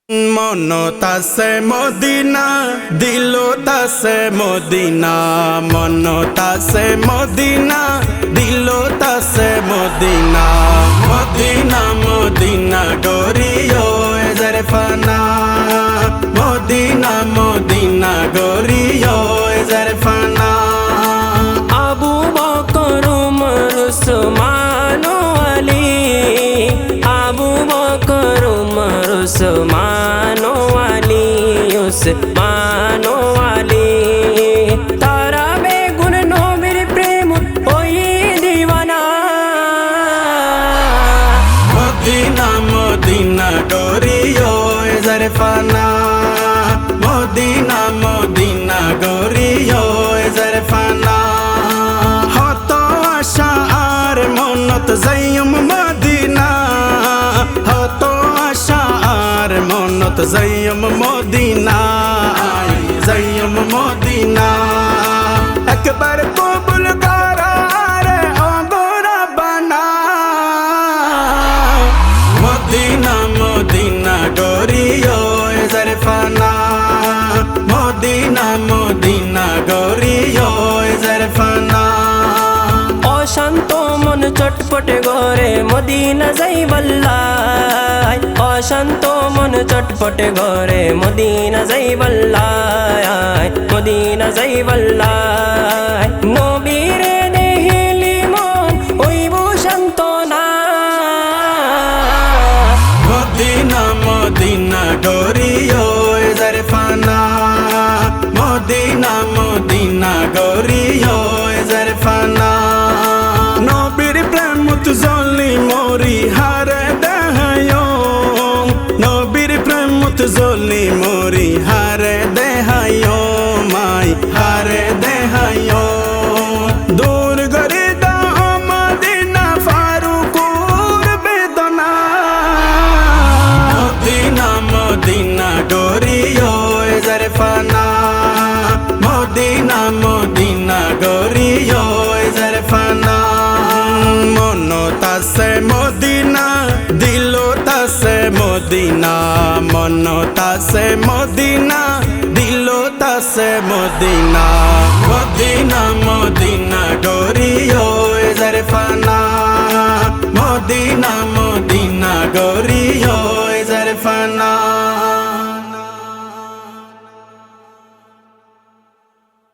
মনত আছে মদিনা, দিলত আছে মদিনা। মনত আছে মদিনা, দিলত আছে মদিনা। মদিনা মদিনা গরিও জারফানা, মদিনা মদিনা গরিও জারফানা। Abu Bakr Umar Usman Ali, Abu Bakr Umar Usman Ali, Usman Ali. তারা বেগুন নবীর প্রেম ওই দিওয়ানা। মদিনা মদিনা গরিও জারফানা, মদিনা মদিনা গরিও জারফানা। হত আশা আর মনত যাইম মদিনা, হত আশা আর মনত যাইম মদিনা, যাইম মদিনা। একবার কবুল করার অগরা বানা। মদিনা মদিনা গরিও জারফানা, মদিনা মদিনা গরিও জারফানা। অশান্ত মন চটপটে ঘরে মদিনা যাইবাল্লাহ, অশান্ত মন চটপটে ঘরে মদিনা যাইবাল্লাহ, মদিনা যাইবাল্লাহ। নবীরে দেখিলি মন হইব শান্ত না। মদিনা মদিনা গরিও জারফানা, মদিনা মদিনা গরিও জারফানা। নবীর প্রেম তুজলি মরি হারে দেহায়ো, নবীর প্রেম তুজলি মরি হারে দেহায়ো, মাই হারে দেহায়ো। দূর করে দাও মদিনা ফারুকুর বেদনা। মদিনা মদিনা গরিও জারফানা, মদিনা মদিনা গরিও জারফানা। মনত আছে মদিনা, দিলত আছে মদিনা। মনত আছে মদিনা, দিলত আছে মদিনা। Medina Medina